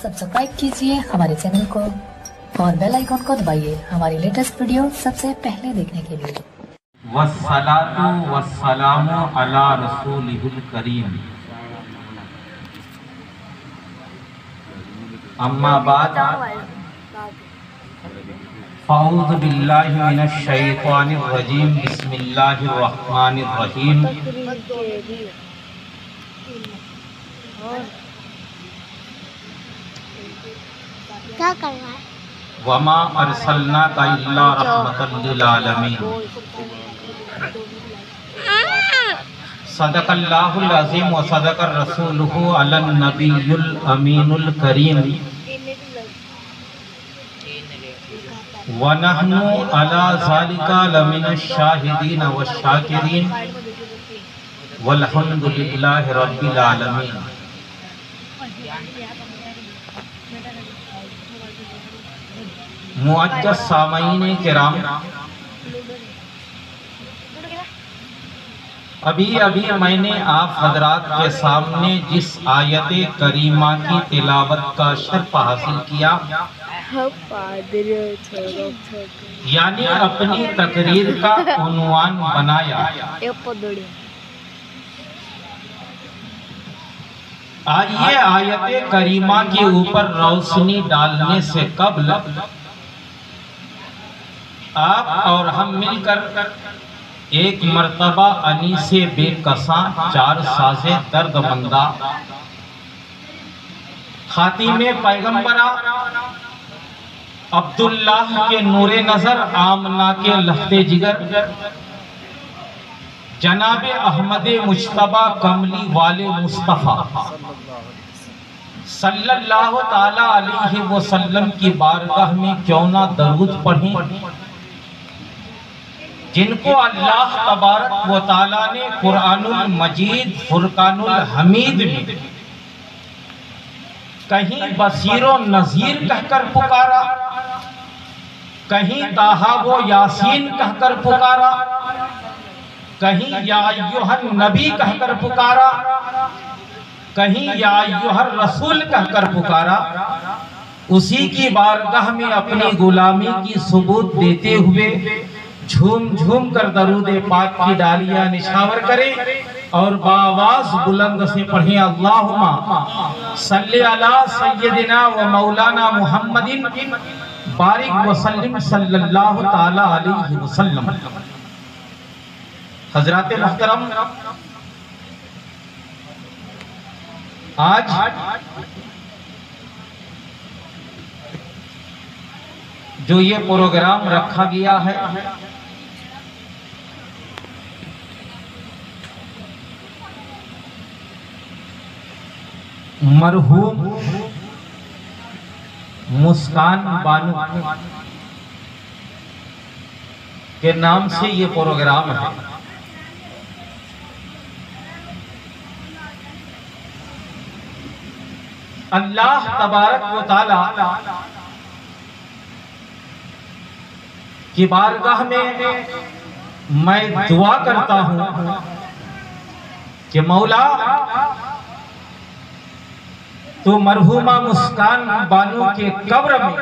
Subscribe कीजिए हमारे channel को और बेल आइकन को दबाइए हमारी लेटेस्ट वीडियो सबसे पहले देखने के लिए। वस्सलातु वस्सलामु अला रसूलिहिल करीम। अम्मा बाद फ़अऊज़ु बिल्लाहि मिनश शैतानिर रजीम। बिस्मिल्लाहिर रहमानिर रहीम। क्या कर रहा है? वमा अरसलनाका इल्ला रहमतल लिल आलमीन। सदक़ल्लाहुल अज़ीम व सदक़र रसूलुहु अलन नबियुल अमीनुल करीम व नहनु अला ज़ालिका लमिनश शाहिदीन व शाकिरीन वल्हम्दुलिल्लाहि रब्बिल आलमीन। मुअज्जज़ सामईन किराम, अभी मैंने आप हजरात के सामने जिस आयत करीमा की तिलावत का शर्फ हासिल किया, यानी अपनी तकरीर का उन्वान बनाया, आइए आयत करीमा के ऊपर रोशनी डालने से कब्ल आप और हम मिलकर एक मर्तबा अनीसे बेकसा चार साजे दर्दमंदा खातिमे पैगंबरा अब्दुल्लाह के नूरे नजर आमना के लहते जिगर जनाबे अहमदे मुश्तबा कमली वाले मुस्तफ़ा सल्लल्लाहु ताला अलैहि वसल्लम की बारगाह में क्यों ना दरूद पढ़ें, जिनको अल्लाह तबारक व ताला ने कुरानुल मजीद फुरकानुल हमीद में कहीं बसीरो नजीर कहकर पुकारा, कहीं ताहा वो यासीन कहकर पुकारा, कहीं या अय्युहन नबी कहकर पुकारा, कहीं या अय्युहर रसूल कहकर पुकारा। उसी की बारगाह में अपनी गुलामी की सबूत देते हुए झूम झूम कर दरूद पाक की डालियां निछावर करें और बावाज बुलंद से पढ़ें, अल्लाहुम्मा सल्ली अला सय्यदिना व मौलाना मुहम्मदिन बारिक वसल्लिम सल्लल्लाहु ताला अलैहि वसल्लम। हजरात मुहतरम, आज जो ये प्रोग्राम रखा गया है, मरहूम मुस्कान बानू के नाम से ये प्रोग्राम है। अल्लाह तबारक व तआला की बारगाह में मैं दुआ करता हूं कि मौला तो मरहूमा मुस्कान बानू के कब्र में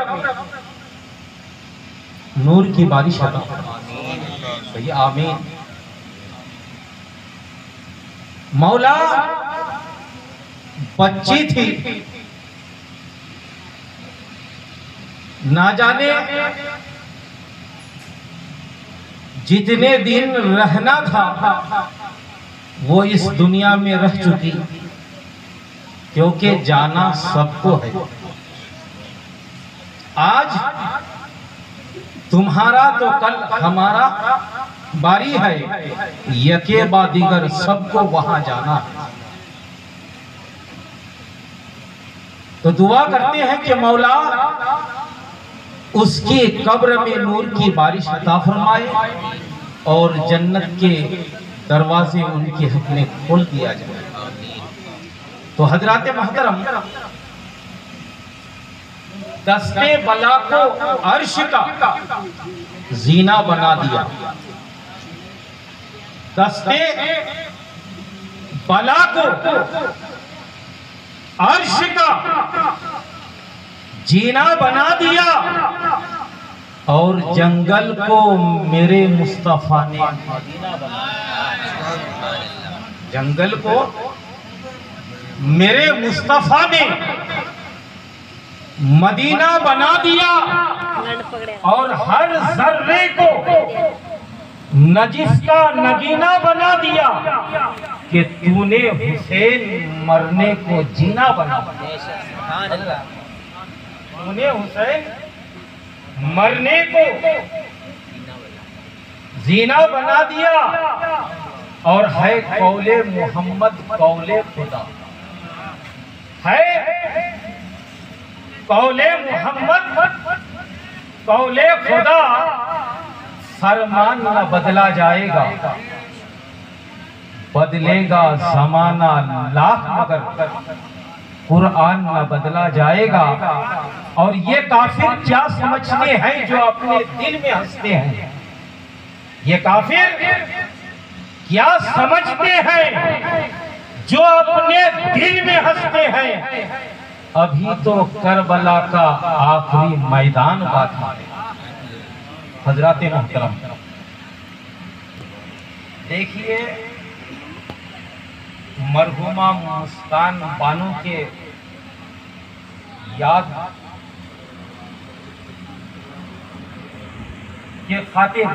नूर की बारिश अता फरमा। आमीन। मौला बच्ची थी, ना जाने जितने दिन रहना था वो इस दुनिया में रह चुकी, क्योंकि जाना सबको है। आज तुम्हारा तो कल हमारा बारी है, यके बाद दीगर सबको वहां जाना है। तो दुआ करते हैं कि मौला उसकी कब्र में नूर की बारिश अता फरमाए और जन्नत के दरवाजे उनके हक में खोल दिया जाए। तो हजरात मोहतरम, दस्ते बला को अर्श का जीना बना दिया, दस्ते बला को अर्श का जीना बना दिया और जंगल को मेरे मुस्तफा ने मदीना बना दिया। जंगल को मेरे मुस्तफा ने मदीना बना दिया और हर जर्रे को नजिस का नगीना बना दिया कि तूने हुसैन मरने को जीना बना दिया। तूने हुसैन मरने को जीना बना दिया और है कौले मोहम्मद कौले खुदा, है कौले मोहम्मद कौले खुदा। फरमान न बदला जाएगा, बदलेगा जमाना लाख मगर कुरान न बदला जाएगा। और ये काफिर क्या समझते हैं जो अपने दिल में हंसते हैं? ये काफिर क्या समझते हैं जो अपने दिल में हंसते हैं? अभी तो करबला का आखिरी मैदान बाकी है। हजरात मोहतरम देखिए, मरहुमा मुस्कान बानो के याद के खातिर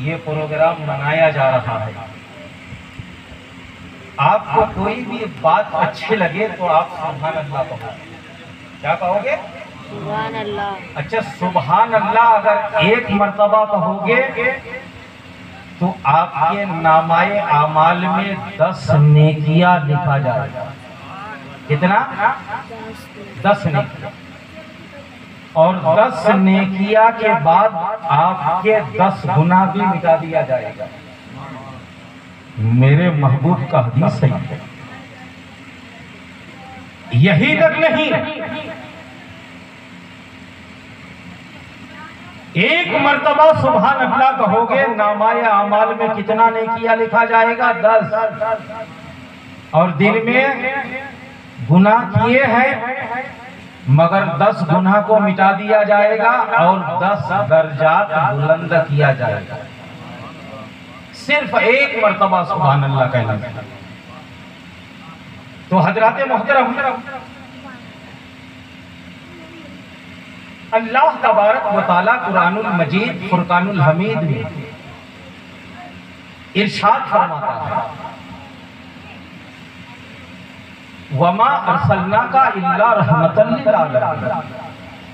ये प्रोग्राम मनाया जा रहा है। आपको कोई भी बात अच्छी लगे तो आप सुभान अल्लाह कहो। क्या कहोगे? सुभान अल्लाह। अच्छा, सुभान अल्लाह अगर एक मर्तबा कहोगे तो आपके नामाए आमाल में 10 नेकियां लिखा जाएगा। कितना? 10 नेकियां। और 10 नेकियां के बाद आपके 10 गुनाह भी मिटा दिया जाएगा। मेरे महबूब का हदीस है। यही तक नहीं, एक मर्तबा सुभान अल्लाह कहोगे, नामाए आमाल में कितना नेकिया लिखा जाएगा? 10। और दिन में गुनाह किए हैं मगर 10 गुनाह को मिटा दिया जाएगा और 10 दर्जात बुलंद किया जाएगा। सिर्फ एक मर्तबा सुभान अल्लाह कहना। तो हजरात मोहतरम, अल्लाह तबारक व तआला कुरानुल मजीद फुरकानुल हमीद में इरशाद फरमाता है, वमा अरसलनाका इल्ला रहमतल लिल आलमीन।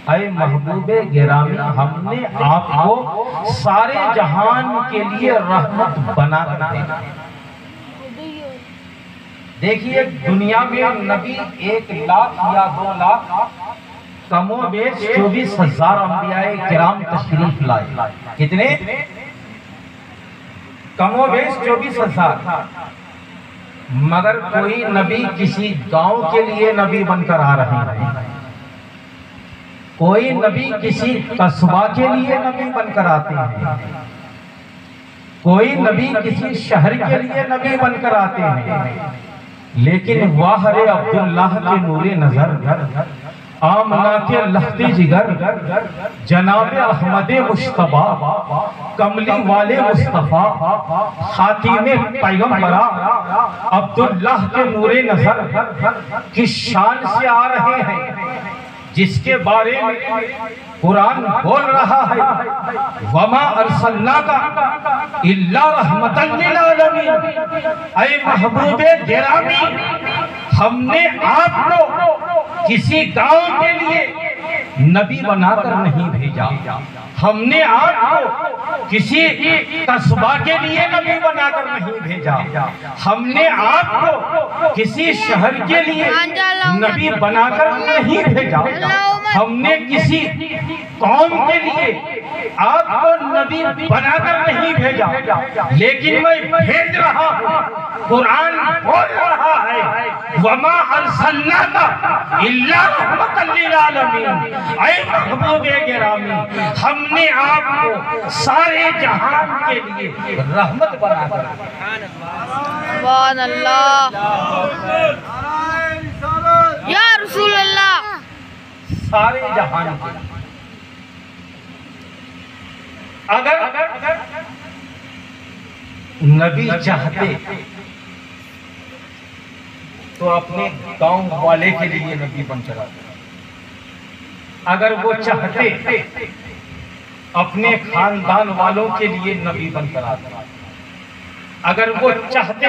ऐ महबूबे गिरामी, हमने आपको सारे जहान के लिए रहमत बना कर दिया। देखिए, दुनिया में नबी 1 लाख या 2 लाख कमोबेश 24,000 अंबियाए किराम तशरीफ लाए। कितने? कमोबेश 24,000। मगर कोई नबी किसी गांव के लिए नबी बनकर आ रहे हैं, कोई नबी किसी कस्बा के लिए नबी बनकर आते हैं, कोई नबी किसी शहर के लिए नबी बनकर आते हैं। लेकिन वाह रे अब्दुल्लाह के नूरे नजर, आमना के लहती जिगर, जनाब अहमद मुश्तबा, कमली वाले मुस्तफा, खातिमे पैगंबरा अब्दुल्लाह के नूरे नजर किस शान से आ रहे हैं, जिसके बारे में कुरान बोल रहा है, वमा अरसलनाका इल्ला रहमतल लिल आलमीन। ऐ महबूबे गिरामी, हमने आपको किसी गांव के लिए नबी बनाकर नहीं भेजा, हमने आपको किसी कस्बा के लिए नबी बनाकर नहीं भेजा, हमने आपको किसी शहर के लिए नबी बनाकर नहीं भेजा, हमने किसी कौम के लिए आपको नबी बनाकर नहीं भेजा। लेकिन मैं भेज रहा हूँ, कुरान बोल रहा है, वमा अरसलनाका इल्ला रहमतल लिल आलमीन। ऐ महबूबे गिरामी, हमने आपको सारे जहान के लिए रहमत बनाकर। सुभान अल्लाह या रसूल अल्लाह। सारे जहान के। अगर नबी चाहते तो अपने गांव वाले के लिए नबी बन चलाते। अगर वो चाहते अपने खानदान वालों के लिए नबी बन चलाते। अगर वो चाहते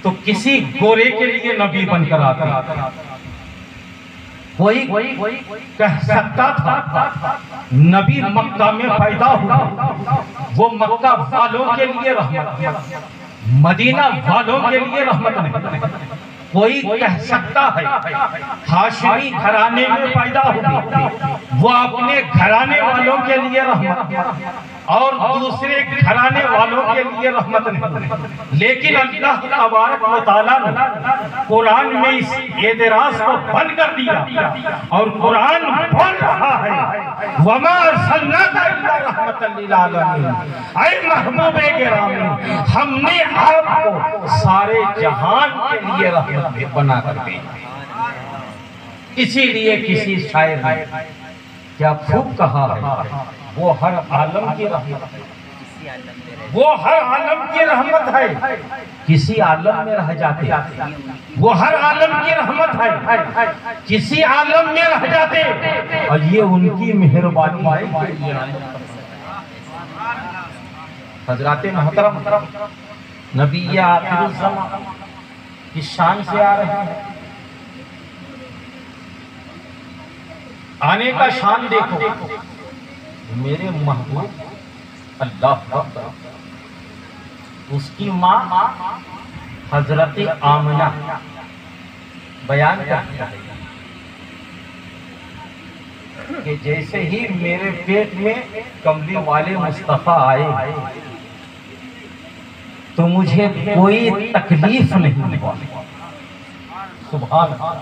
तो किसी गोरे के लिए नबी बनकर आता। कोई कह सकता था नबी मक्का में पैदा हुआ, वो मक्का वालों के लिए रहमत, मदीना वालों के लिए रहमत नहीं। कोई कह सकता है हाशमी घराने में पैदा हुई, वो अपने घराने वालों के लिए रहमत और दूसरे घराने वालों के लिए रहमत नहीं। लेकिन अल्लाह तबारक व तआला ने कुरान में इस एतराज को बंद कर दिया और कुरान बोल रहा है वमा अरसलनाका इल्ला रहमतल लिल आलमीन। ऐ महबूबे गिरामी, हमने आपको सारे जहान के लिए रहमत बना कर भेजा। इसीलिए किसी शायर ने क्या खूब कहा है, वो हर आलम की रहमत है, वो हर आलम की रहमत है। किसी आलम में रह जाते, वो हर आलम की रहमत है, किसी आलम में रह जाते और ये उनकी मेहरबानी है। हजरात मोहतरम नबी आखिर ज़मान इस शान से आ रहे हैं। आने का शान देखो, मेरे महबूब अल्लाह अकबर, उसकी माँ हजरत आमना बयान करती है कि जैसे ही मेरे पेट में कमली वाले मुस्तफा आए तो मुझे कोई तकलीफ नहीं हुआ। सुभान अल्लाह।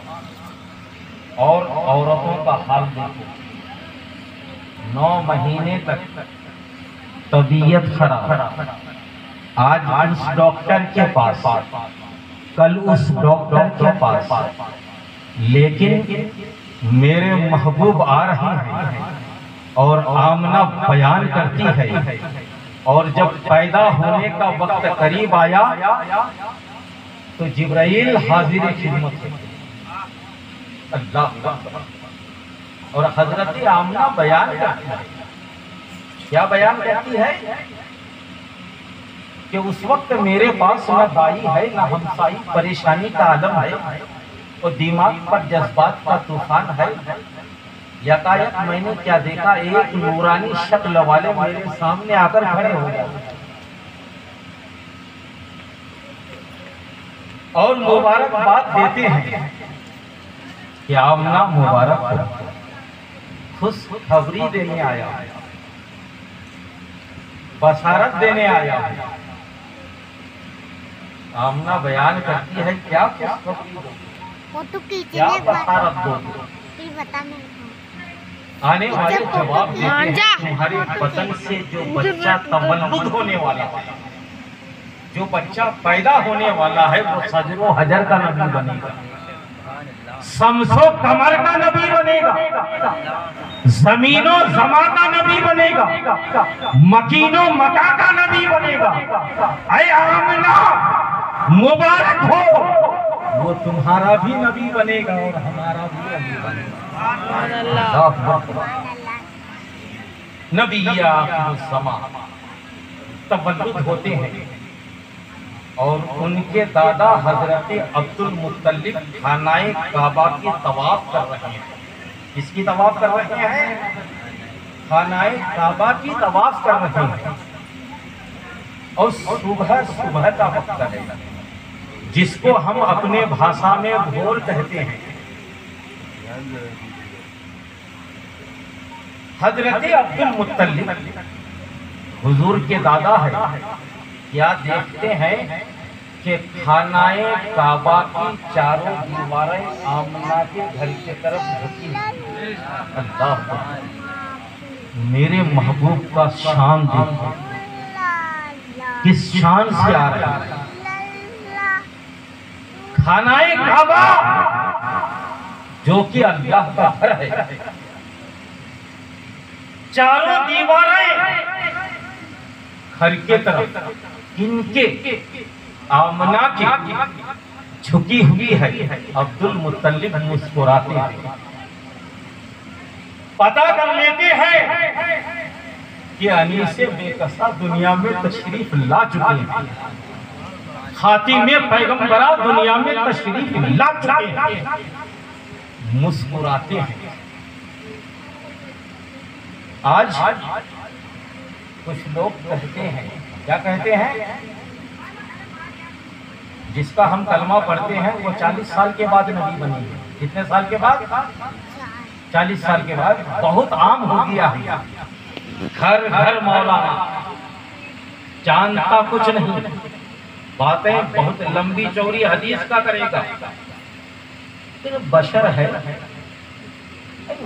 और औरतों का हाल देखो, 9 महीने तक तबीयत खराब, आज उस डॉक्टर के पास, कल उस डॉक्टर के पास, लेकिन मेरे महबूब आ रहे हैं और आमना बयान करती है। और जब पैदा होने का वक्त करीब आया तो जिब्राइल हाजिर खिदमत है। अल्लाह। और हजरत आमना बयान करती है, क्या बयान करती है कि उस वक्त मेरे पास न दाई है न हमसाई, परेशानी का आलम है और दिमाग पर जज्बात का तूफान है। यकायक मैंने क्या देखा, एक नूरानी शक्ल वाले मेरे सामने आकर खड़े हो गए और मुबारकबाद देते हैं कि आमना मुबारक हो, खुशखबरी देने आया, बशारत देने आया। आमना बयान करती है क्या खुशखबरी दो, क्या बशारत दो। आने वाले जवाब देते हैं तुम्हारे बदन से जो बच्चा तवल्लुद होने वाला है, जो बच्चा पैदा होने वाला है वो सजरो हजर का नबी बनेगा, शम्सो कमर का नबी बनेगा, जमीनो जमा का नबी बनेगा, मकीनो मका का नबी बनेगा। ऐ आमना मुबारक हो, वो तुम्हारा भी नबी बनेगा और हमारा भी नबी बनेगा। नबी आखिर ज़मान तवल्लुद होते हैं और उनके दादा हजरत अब्दुल मुत्तलिब खानाए काबा की तवाफ कर रहे हैं। किसकी तवाफ कर रहे हैं? खानाए काबा की तवाफ कर रहे हैं। और सुबह सुबह का वक्त है जिसको हम अपने भाषा में भोर कहते हैं। हजरत अब्दुल मुत्तलिब हुजूर के दादा है। क्या देखते हैं कि खानाए काबा की चारों दीवारें आमना के घर की तरफ झुकी। अल्लाह, मेरे महबूब का शान देखो, किस शान से आ रहा है। खानाए काबा जो कि अल्लाह का घर है। चारों दीवारें घर के तरफ इनके आमना की झुकी हुई है। अब्दुल मुत्तलिब मुस्कुराते हैं। पता कर लेते हैं कि अनीसे बेकसा दुनिया में तशरीफ ला चुके हैं। खातिमे पैगंबरा दुनिया में तशरीफ ला चुके हैं। मुस्कुराते हैं। आज कुछ लोग कहते हैं, क्या कहते हैं? जिसका हम कलमा पढ़ते हैं वो 40 साल के बाद नबी बनी है। कितने साल के बाद? 40 साल के बाद। बहुत आम हो गया है, घर घर मौलाना, जानता कुछ नहीं, बातें बहुत लंबी चौड़ी हदीस का करेगा। बशर है,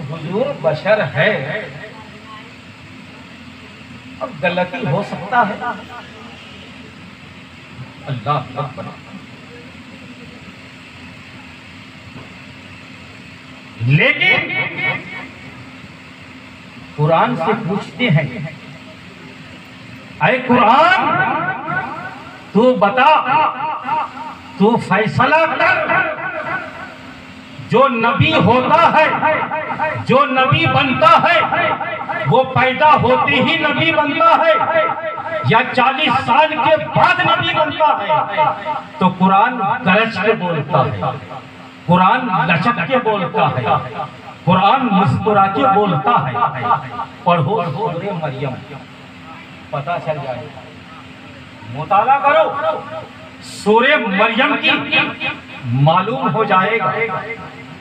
हुजूर बशर है, अब गलती हो सकता है। अल्लाह अकबर। लेकिन कुरान से पूछते हैं, अरे कुरान तू बता, तू फैसला कर, जो नबी होता है, जो नबी बनता है, वो पैदा होते ही नबी बनता है या 40 साल के बाद नबी बनता है? तो कुरान गरज के बोलता है, कुरान लचक के बोलता है, कुरान मुस्कुरा के बोलता है। पढ़ो सूरे मरियम, पता चल जाएगा। मुताला करो सूरे मरियम की, मालूम हो जाएगा।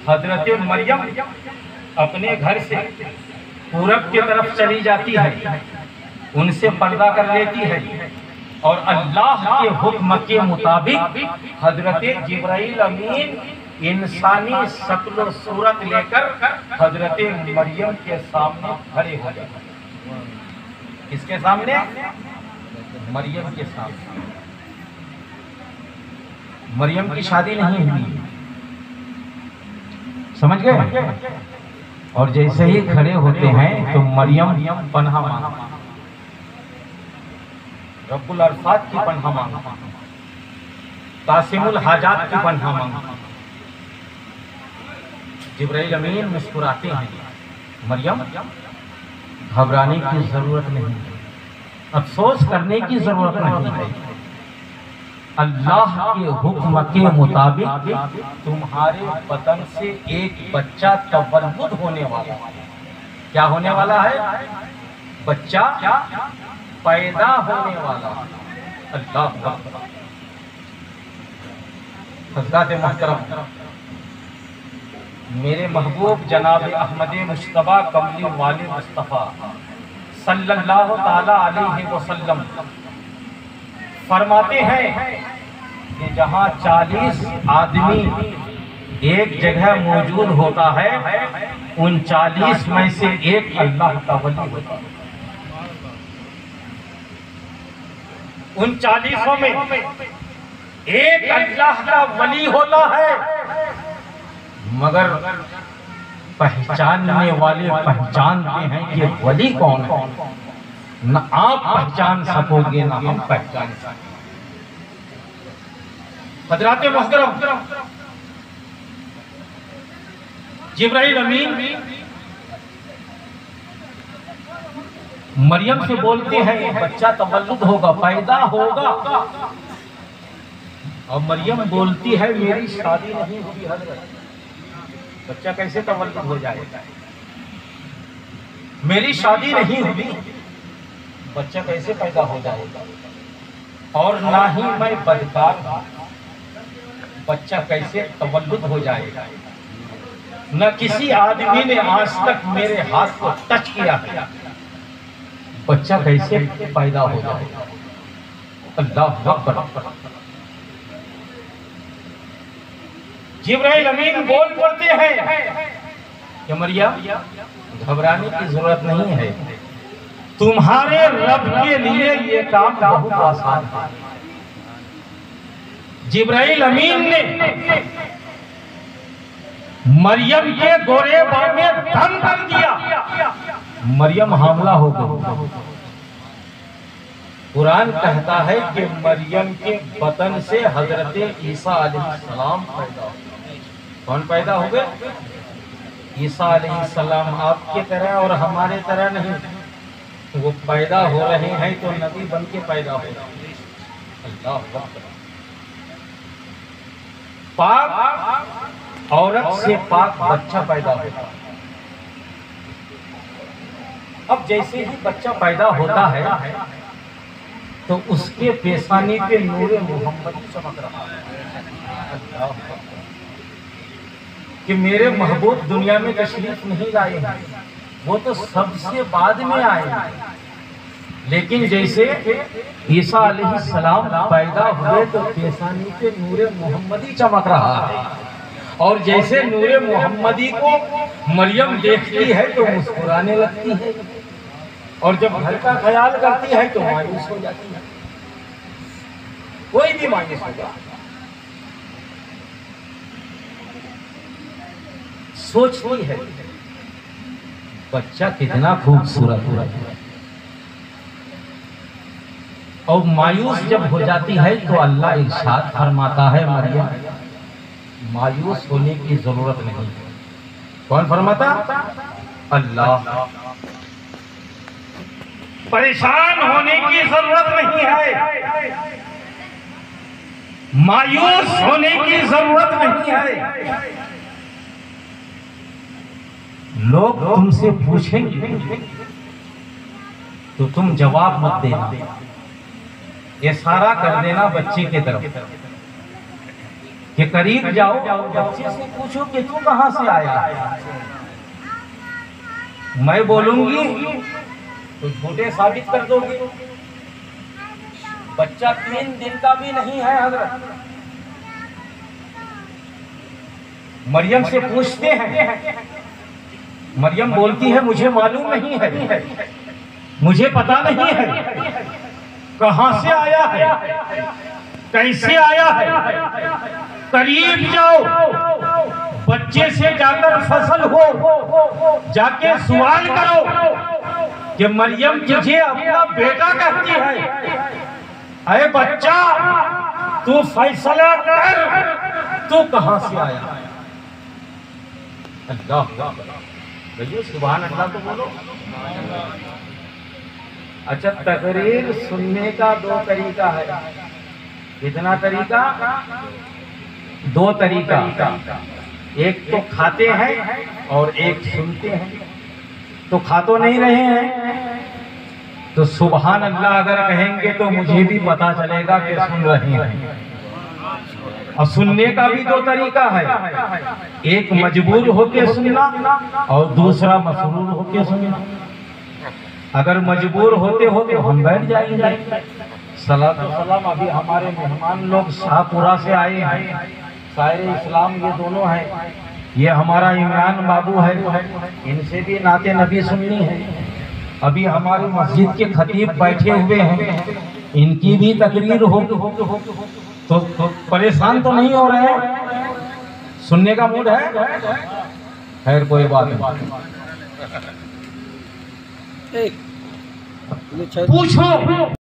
हजरत मरियम अपने घर से पूरब की तरफ चली जाती है, उनसे पर्दा कर लेती है और अल्लाह के हुक्म के मुताबिक हजरत जिब्राइल अमीन इंसानी शक्ल सूरत लेकर हजरत मरियम के सामने खड़े हो जाते हैं। किसके सामने? मरियम के सामने। मरियम की शादी नहीं हुई, समझ गए? और जैसे ही खड़े होते हैं तो मरियम पनाह मांगा, रब्बुल अरफात की पनाह मांगा, कासिमुल हाजात की पनाह मांगा। जिब्राइल अमीन मुस्कुराते हैं, मरियम घबराने की जरूरत नहीं है, अफसोस करने की जरूरत नहीं है। अल्लाह के हुक्म के मुताबिक तुम्हारे बदन से एक बच्चा तवल्लुद होने वाला है। क्या होने वाला है? बच्चा पैदा होने वाला है। अल्लाह अकबर। हज़रात मोहतरम, मेरे महबूब जनाब अहमद मुश्तबा कमली वाले मुस्तफ़ा सल्लल्लाहु ताला अलैहि वसल्लम फरमाते हैं कि जहाँ 40 आदमी एक जगह मौजूद होता है, उन 40 में से एक अल्लाह का वली होता है। उन 40 में एक अल्लाह का वली होता है, मगर पहचानने वाले पहचानते हैं कि वली कौन है। न आप पहचान सकोगे न हम पहचान सकेंगे। हज़रात मोहतरम, जिब्राइल अमीन मरियम से बोलते हैं बच्चा तवल्लुद होगा, पैदा होगा। और मरियम बोलती है मेरी शादी नहीं हुई हज़रत, बच्चा कैसे तवल्लुद हो जाएगा? मेरी शादी नहीं हुई, बच्चा कैसे पैदा हो जाएगा? और ना ही मैं बदकार हूं, बच्चा कैसे तवल्लुद हो जाएगा? न किसी आदमी ने आज तक मेरे हाथ को टच किया है, बच्चा कैसे पैदा हो जाएगा? अल्लाह अकबर। जिब्राइल अमीन बोल पड़ते हैं कि मरियम घबराने की जरूरत नहीं है, तुम्हारे रब के लिए ये काम बहुत आसान है। जिब्राइल अमीन ने मरियम के गोरे बाल में दम कर दिया, मरियम हामला हो गई। कुरान कहता है कि मरियम के बतन से हजरत ईसा अलैहिस्सलाम पैदा हुए। कौन पैदा हो गए? ईसा अलैहिस्सलाम। आपके तरह और हमारे तरह नहीं, वो पैदा हो रहे हैं तो नबी बन के पैदा हो रहे हैं। अल्लाह अकबर। पाक औरत से पाक बच्चा पैदा होता। अब जैसे ही बच्चा पैदा होता है तो उसके पेशानी पे नूरे मोहम्मद चमक रहा है कि मेरे महबूब दुनिया में तशरीफ नहीं लाए हैं, वो तो सबसे बाद में आए हैं। लेकिन जैसे ईसा अलैहिस्सलाम पैदा हुए तो पेशानी पे नूरे मोहम्मदी चमक रहा है, और जैसे नूरे मोहम्मदी को मरियम देखती है तो मुस्कुराने लगती है, और जब घर का ख्याल करती है तो मायूस हो जाती है। कोई भी मायूस होगा। सोचती है बच्चा कितना खूबसूरत है, और मायूस जब हो जाती है तो अल्लाह इरशाद फरमाता है, मरियम मायूस होने की जरूरत नहीं। कौन फरमाता? अल्लाह। परेशान होने की जरूरत नहीं है, मायूस होने की जरूरत नहीं है। लोग तुमसे पूछेंगे तो तुम जवाब मत देना, इशारा कर देना बच्चे की तरफ कि करीब जाओ, बच्चे से पूछो कि तू कहां से आया। मैं बोलूंगी तो झूठे साबित कर दोगे। बच्चा 3 दिन का भी नहीं है हजरत। मरियम से पूछते हैं, मरियम बोलती है मुझे मालूम नहीं है, मुझे पता नहीं है कहां से आया है, कैसे आया है। करीब जाओ, बच्चे से जाकर फसल हो, जाके सवाल करो कि मरियम तुझे अपना बेटा कहती है। अरे बच्चा तू फैसला कर, तू कहां से आया। अल्लाह भैया सुभान अल्लाह तो बोलो। अच्छा, तकरीर सुनने का 2 तरीका है। कितना तरीका? 2 तरीका। एक तो खाते हैं और एक सुनते हैं। तो खा तो नहीं रहे हैं, तो सुभान अल्लाह अगर कहेंगे तो मुझे भी पता चलेगा कि सुन रहे हैं। और सुनने का भी 2 तरीका है, एक मजबूर होके सुनना और दूसरा मसरूर होके सुनना। अगर मजबूर होते हो तो हम बैठ जाएंगे। सलात व सलाम। अभी हमारे मेहमान लोग शाहपुरा से आए हैं, शायर इस्लाम ये दोनों हैं। ये हमारा इमरान बाबू है, इनसे भी नाते नबी सुननी है। अभी हमारी मस्जिद के खतीब बैठे हुए हैं, इनकी भी तकरीर हो तो परेशान तो नहीं हो रहे हैं? सुनने का मूड है? खैर कोई बात नहीं। पूछो।